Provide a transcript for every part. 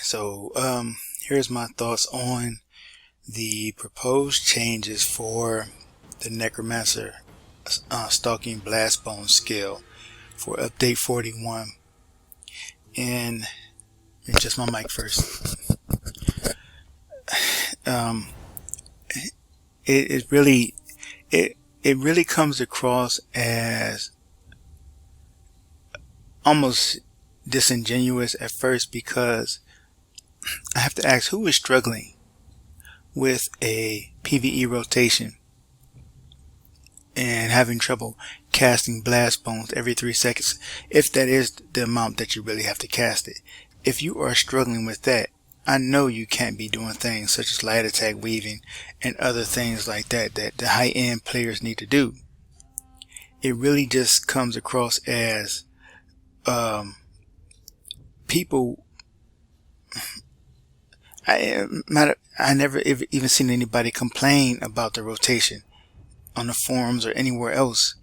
So here's my thoughts on the proposed changes for the Necromancer Stalking Blast Bone skill for update 41. And just my mic first. It really comes across as almost disingenuous at first, because I have to ask, who is struggling with a PvE rotation and having trouble casting blast bones every 3 seconds, if that is the amount that you really have to cast it? If you are struggling with that, I know you can't be doing things such as light attack weaving and other things like that that the high-end players need to do. It really just comes across as people. I never even seen anybody complain about the rotation on the forums or anywhere else.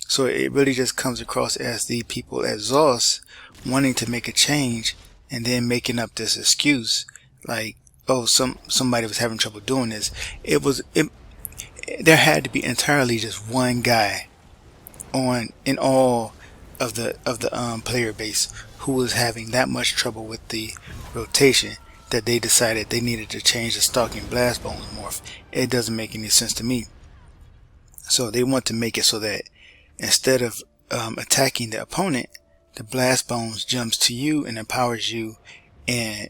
So it really just comes across as the people at ZOS wanting to make a change and then making up this excuse like, oh, somebody was having trouble doing this. There had to be entirely just one guy in all of the player base who was having that much trouble with the rotation that they decided they needed to change the Stalking Blast Bones morph. It doesn't make any sense to me. So they want to make it so that instead of attacking the opponent, the Blast Bones jumps to you and empowers you, and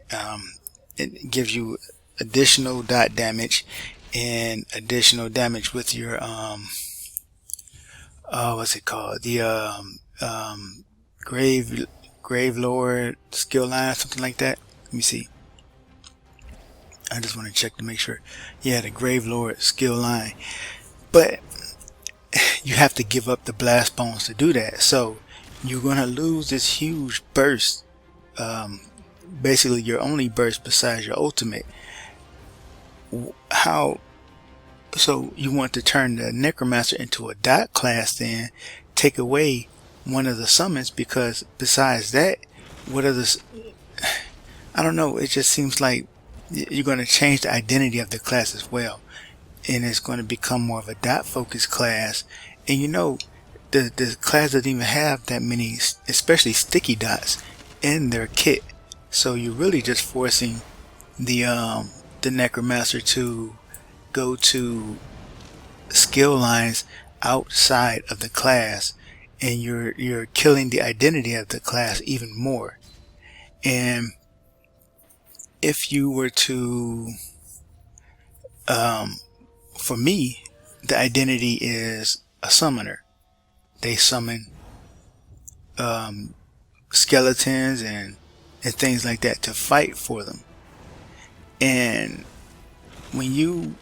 it gives you additional dot damage and additional damage with your what's it called, the Grave Lord skill line, something like that. Let me see. I just want to check to make sure. Yeah, the Grave Lord skill line. But you have to give up the blast bones to do that. So you're going to lose this huge burst. Basically your only burst besides your ultimate. So you want to turn the Necromancer into a dot class, then take away one of the summons, because besides that, what are the... I don't know, it just seems like you're going to change the identity of the class as well, and it's going to become more of a dot focused class. And you know, the class doesn't even have that many, especially sticky dots, in their kit. So you're really just forcing the Necromancer to go to skill lines outside of the class, and you're killing the identity of the class even more. And if you were to for me, the identity is a summoner. They summon skeletons and things like that to fight for them. And when you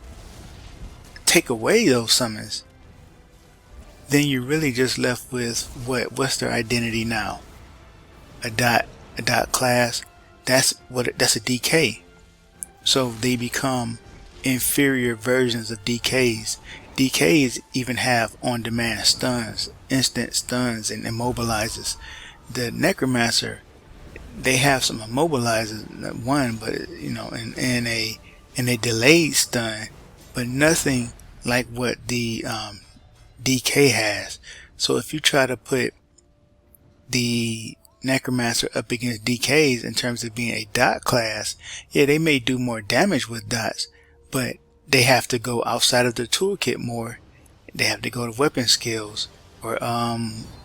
take away those summons, then you're really just left with what's their identity now? A dot class. That's a DK. So they become inferior versions of DKs. DKs even have on-demand stuns, instant stuns, and immobilizers. The Necromancer, they have some immobilizers, one, but you know, and a delayed stun, but nothing like what the DK has. So if you try to put the Necromancer up against DKs in terms of being a dot class, yeah, they may do more damage with dots, but they have to go outside of the toolkit more. They have to go to weapon skills or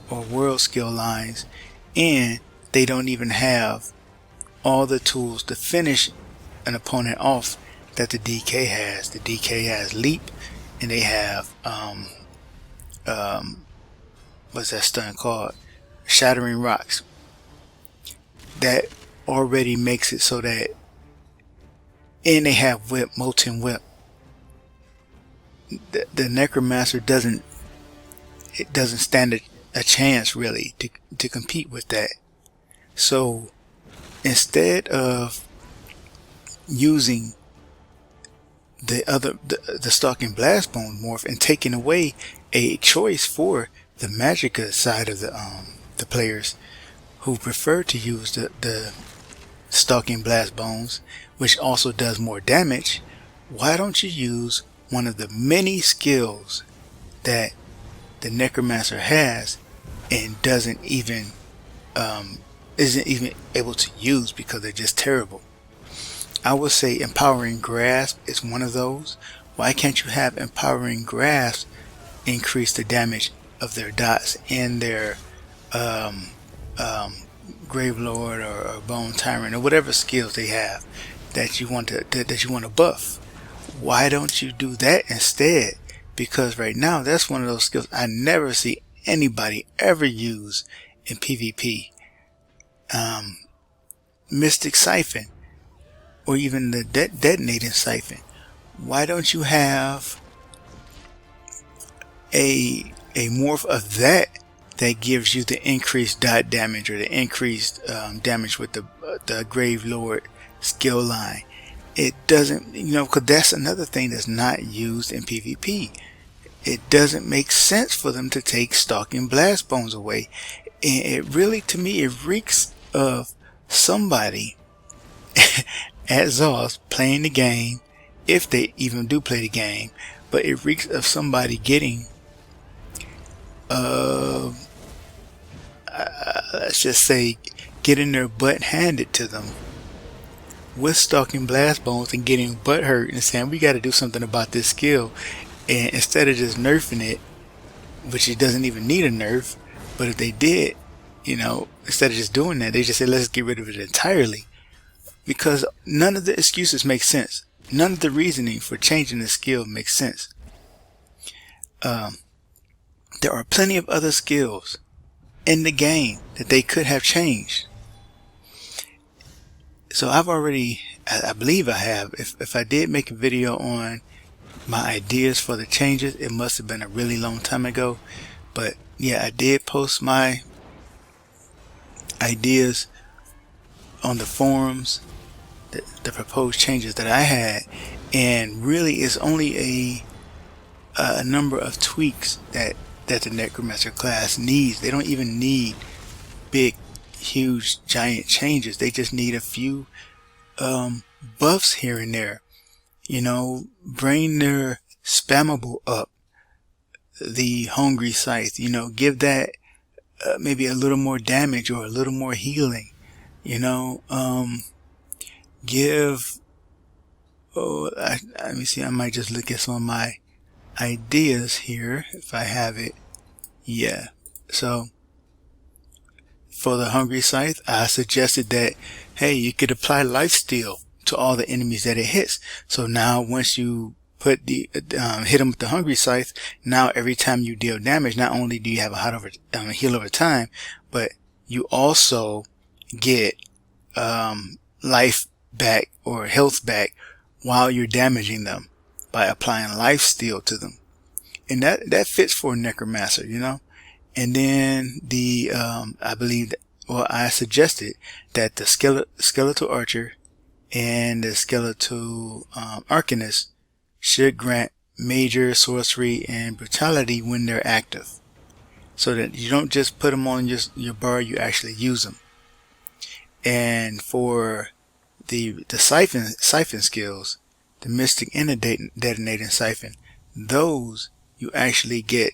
world skill lines, and they don't even have all the tools to finish an opponent off that the DK has. The DK has leap, and they have what's that stun called? Shattering Rocks. That already makes it so that, and they have whip, molten whip. The Necromancer doesn't stand a chance really to compete with that. So instead of using the Stalking Blast Bone morph and taking away a choice for the Magicka side of the players who prefer to use the Stalking Blast Bones, which also does more damage, why don't you use one of the many skills that the Necromancer has and isn't even able to use because they're just terrible? I would say Empowering Grasp is one of those. Why can't you have Empowering Grasp increase the damage of their dots and their Grave Lord or Bone Tyrant or whatever skills they have that you want to buff? Why don't you do that instead? Because right now that's one of those skills I never see anybody ever use in PvP. Mystic Siphon, or even the Detonating Siphon. Why don't you have a morph of that gives you the increased dot damage or the increased damage with the Grave Lord skill line? It doesn't, because that's another thing that's not used in PvP. It doesn't make sense for them to take Stalking Blast Bones away. And it really, to me, it reeks of somebody at ZOS playing the game, if they even do play the game, but it reeks of somebody getting let's just say getting their butt handed to them with Stalking Blast Bones and getting butt hurt and saying we got to do something about this skill, and instead of just nerfing it, which it doesn't even need a nerf, but if they did, instead of just doing that, they just say let's get rid of it entirely, because none of the excuses make sense. None of the reasoning for changing the skill makes sense. There are plenty of other skills in the game that they could have changed. So I believe I have. If I did make a video on my ideas for the changes, it must have been a really long time ago. But yeah, I did post my ideas on the forums, the proposed changes that I had, and really it's only a number of tweaks that the Necromancer class needs. They don't even need big, huge, giant changes. They just need a few buffs here and there. Bring their spammable up, the Hungry Scythe. Give that maybe a little more damage or a little more healing. Let me see. I might just look at some of my ideas here if I have it. Yeah, so for the Hungry Scythe, I suggested that hey, you could apply lifesteal to all the enemies that it hits. So now once you put the hit them with the Hungry Scythe, now every time you deal damage, not only do you have a heal over time, but you also get life back or health back while you're damaging them by applying lifesteal to them. And that fits for a Necromancer, And then I suggested that the Skeletal Archer and the Skeletal Arcanist should grant major sorcery and brutality when they're active, so that you don't just put them on your bar, you actually use them. And for the siphon skills, the Mystic and the Detonating Siphon, those you actually get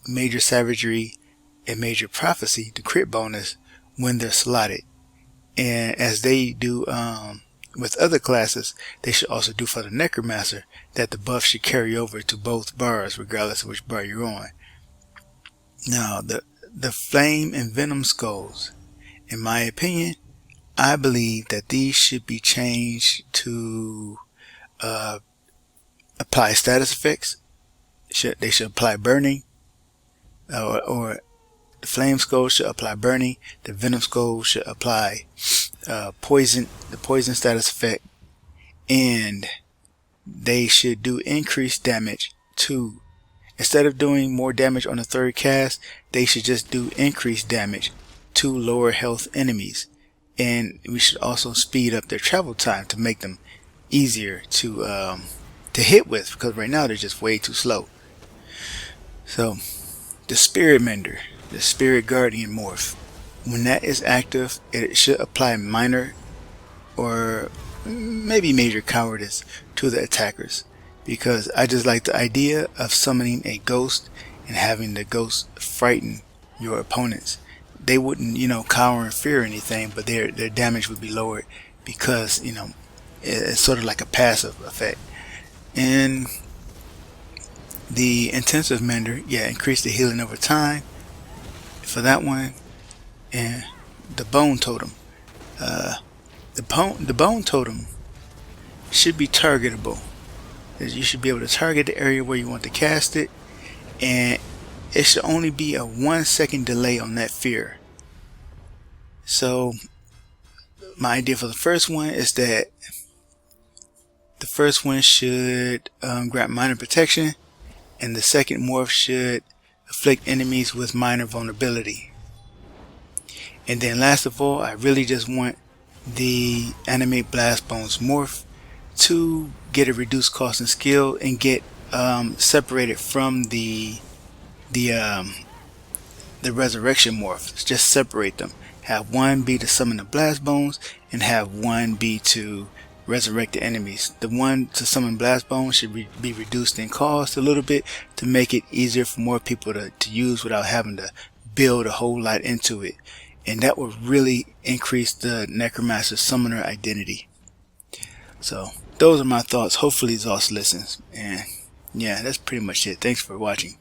Major Savagery and Major Prophecy, the crit bonus, when they're slotted. And as they do with other classes, they should also do for the Necromancer, that the buff should carry over to both bars regardless of which bar you're on. Now the Flame and Venom Skulls, in my opinion, I believe that these should be changed to apply status effects. They should apply burning, or the Flame Skull should apply burning. The Venom Skull should apply poison, the poison status effect, and they should do increased damage to. Instead of doing more damage on the third cast, they should just do increased damage to lower health enemies. And we should also speed up their travel time to make them easier to hit with, because right now they're just way too slow. So the Spirit Mender, the Spirit Guardian morph, when that is active, it should apply minor or maybe major cowardice to the attackers, because I just like the idea of summoning a ghost and having the ghost frighten your opponents. They wouldn't, cower and fear anything, but their damage would be lowered because, it's sort of like a passive effect. And the intensive mender, increase the healing over time for that one. And the bone totem, the bone totem should be targetable. You should be able to target the area where you want to cast it, and it should only be a 1-second delay on that fear. So my idea for the first one is that the first one should grant minor protection, and the second morph should afflict enemies with minor vulnerability. And then last of all, I really just want the animate blast bones morph to get a reduced cost and skill and get separated from the resurrection morph. Just separate them. Have one be to summon the blast bones and have one be to resurrect the enemies. The one to summon blast bones should be reduced in cost a little bit to make it easier for more people to use without having to build a whole lot into it. And that will really increase the Necromancer Summoner identity. So those are my thoughts. Hopefully ZOS listens. And yeah, that's pretty much it. Thanks for watching.